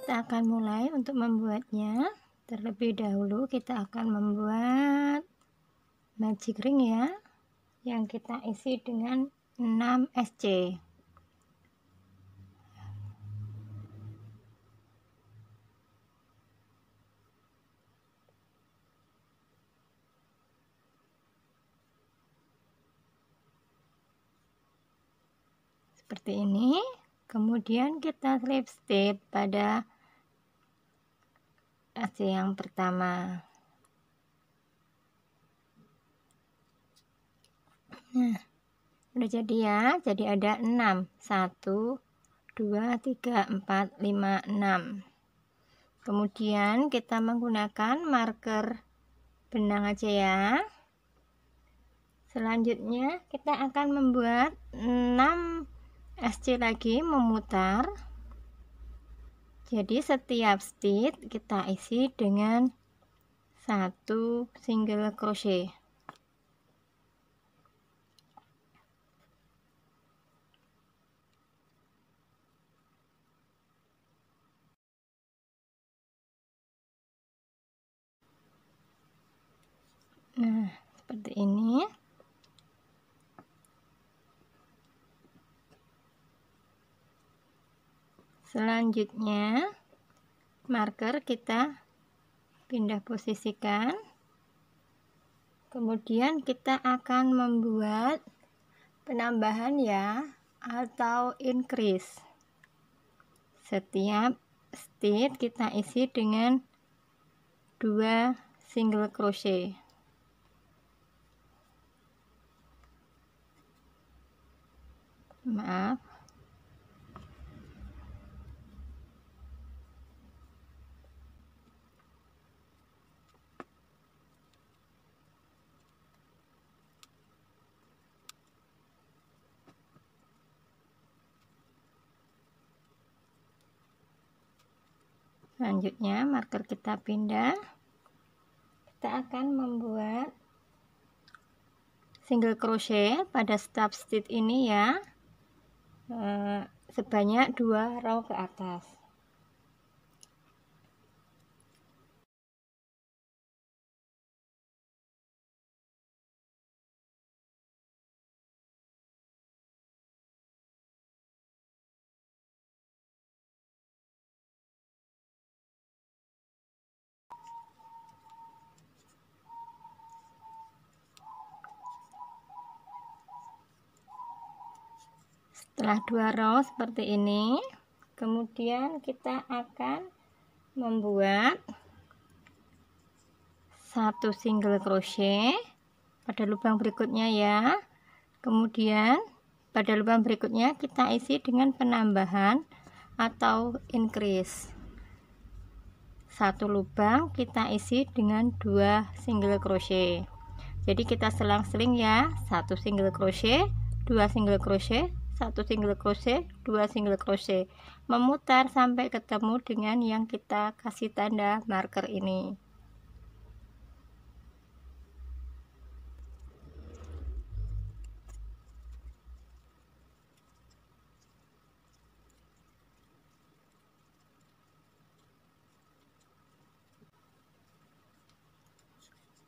kita akan mulai untuk membuatnya. Terlebih dahulu kita akan membuat magic ring ya, yang kita isi dengan 6 SC. Seperti ini. Kemudian kita slip stitch pada SC yang pertama. Nah, udah jadi ya. Jadi ada 6. 1 2 3 4 5 6. Kemudian kita menggunakan marker benang aja ya. Selanjutnya kita akan membuat 6 SC lagi memutar. Jadi setiap stitch kita isi dengan 1 single crochet. Nah, seperti ini. Selanjutnya marker kita pindah posisikan. Kemudian kita akan membuat penambahan ya, atau increase. Setiap stitch kita isi dengan 2 single crochet. Maaf. Selanjutnya marker kita pindah. Kita akan membuat single crochet pada setiap stitch ini ya, sebanyak 2 row ke atas. Setelah 2 row seperti ini, kemudian kita akan membuat 1 single crochet pada lubang berikutnya ya. Kemudian pada lubang berikutnya kita isi dengan penambahan atau increase. 1 lubang kita isi dengan 2 single crochet. Jadi kita selang-seling ya, 1 single crochet, 2 single crochet, 1 single crochet, 2 single crochet, memutar sampai ketemu dengan yang kita kasih tanda marker ini.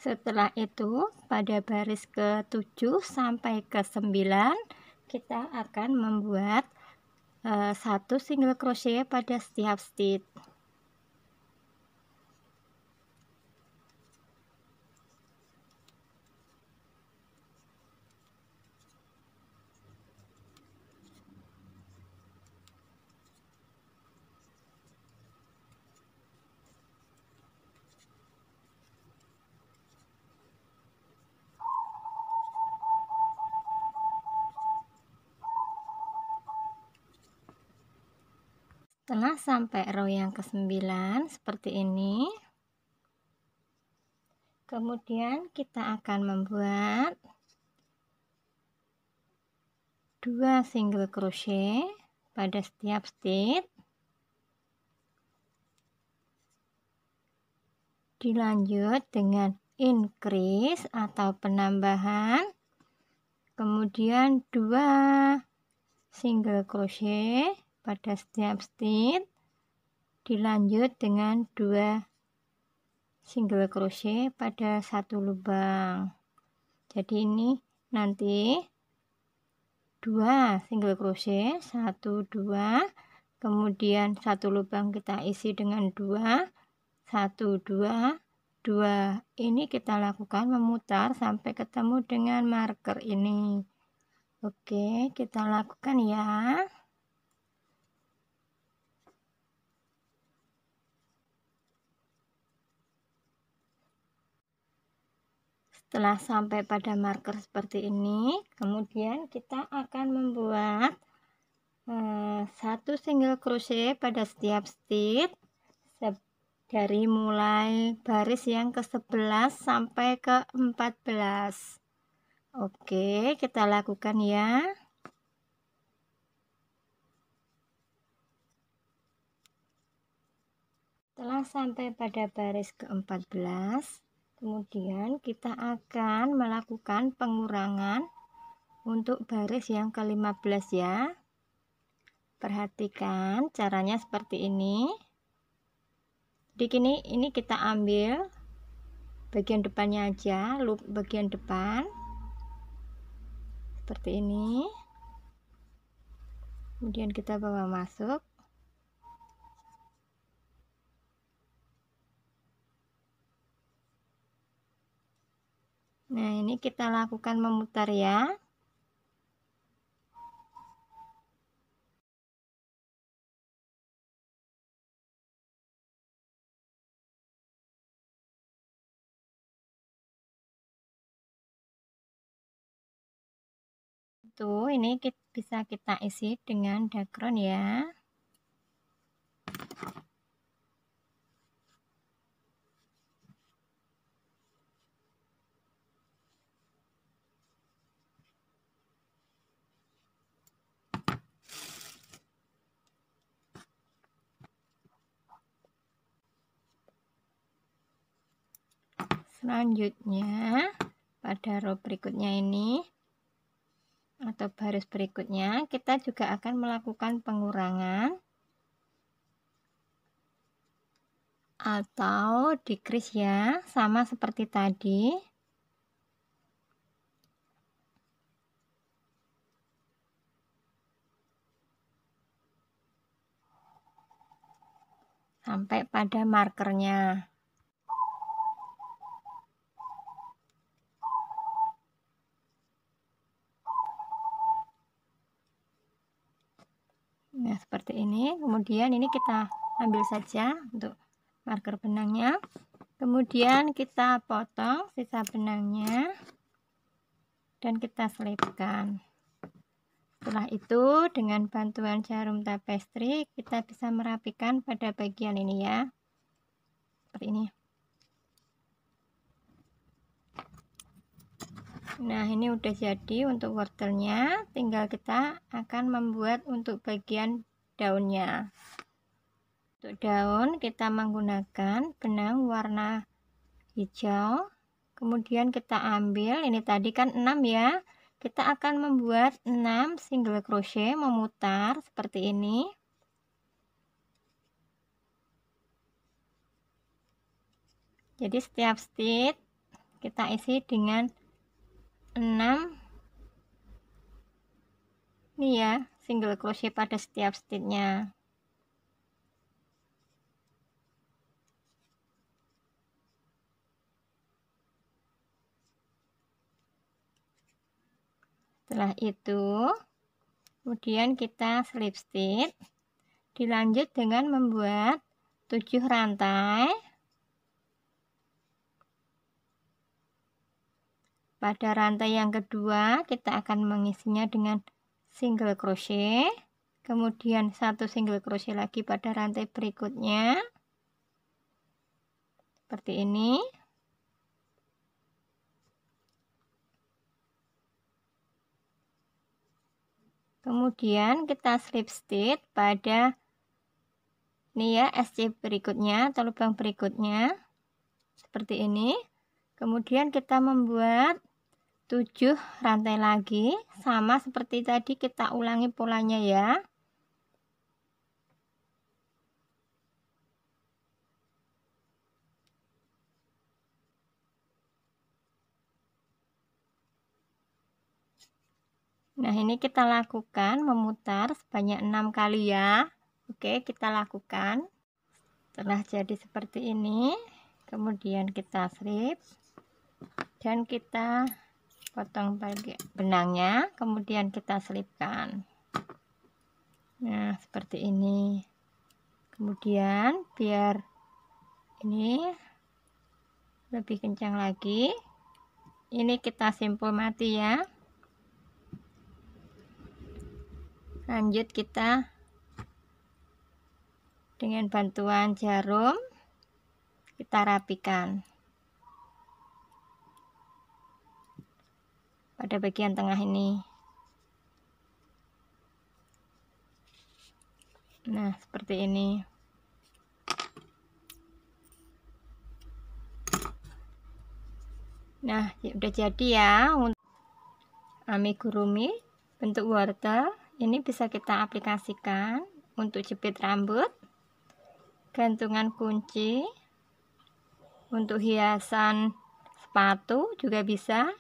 Setelah itu pada baris ke-7 sampai ke-9 kita akan membuat 1 single crochet pada setiap stitch. Setelah sampai row yang ke-9 seperti ini, kemudian kita akan membuat 2 single crochet pada setiap stitch, dilanjut dengan increase atau penambahan, kemudian 2 single crochet pada setiap stitch, dilanjut dengan 2 single crochet pada satu lubang. Jadi ini nanti 2 single crochet, 1 2, kemudian satu lubang kita isi dengan 2, 1 2 2. Ini kita lakukan memutar sampai ketemu dengan marker ini. Oke, kita lakukan ya. Setelah sampai pada marker seperti ini, kemudian kita akan membuat 1 single crochet pada setiap stitch dari mulai baris yang ke-11 sampai ke-14. Oke, kita lakukan ya. Setelah sampai pada baris ke-14, kemudian kita akan melakukan pengurangan untuk baris yang ke-15 ya. Perhatikan caranya seperti ini. Jadi ini kita ambil bagian depannya aja, loop bagian depan seperti ini. Kemudian kita bawa masuk. Nah, ini kita lakukan memutar ya. Tuh, ini bisa kita isi dengan dakron ya. Selanjutnya pada row berikutnya ini atau baris berikutnya kita juga akan melakukan pengurangan atau decrease ya, sama seperti tadi. Sampai pada markernya. Nah, seperti ini. Kemudian ini kita ambil saja untuk marker benangnya. Kemudian kita potong sisa benangnya dan kita selipkan. Setelah itu dengan bantuan jarum tapestri kita bisa merapikan pada bagian ini ya. Seperti ini. Nah, ini udah jadi untuk wortelnya, tinggal kita akan membuat untuk bagian daunnya. Untuk daun kita menggunakan benang warna hijau, kemudian kita ambil, ini tadi kan 6 ya, kita akan membuat 6 single crochet memutar seperti ini. Jadi setiap stitch kita isi dengan 6 ini ya, single crochet pada setiap stitchnya. Setelah itu kemudian kita slip stitch, dilanjut dengan membuat 7 rantai. Pada rantai yang kedua kita akan mengisinya dengan single crochet, kemudian 1 single crochet lagi pada rantai berikutnya seperti ini. Kemudian kita slip stitch pada ini ya, SC berikutnya atau lubang berikutnya seperti ini. Kemudian kita membuat 7 rantai lagi, sama seperti tadi kita ulangi polanya ya. Nah, ini kita lakukan memutar sebanyak 6 kali ya. Oke, kita lakukan. Setelah jadi seperti ini, kemudian kita slip dan kita potong bagian benangnya, kemudian kita selipkan. Nah, seperti ini. Kemudian biar ini lebih kencang lagi, ini kita simpul mati ya. Lanjut kita dengan bantuan jarum kita rapikan pada bagian tengah ini. Nah, seperti ini. Nah, udah jadi ya untuk amigurumi bentuk wortel. Ini bisa kita aplikasikan untuk jepit rambut, gantungan kunci, untuk hiasan sepatu juga bisa,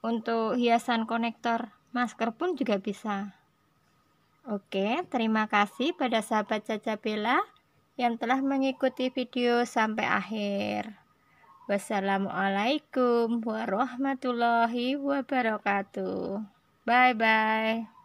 untuk hiasan konektor masker pun juga bisa. Oke, terima kasih pada sahabat Caca Bella yang telah mengikuti video sampai akhir. Wassalamualaikum warahmatullahi wabarakatuh. Bye bye.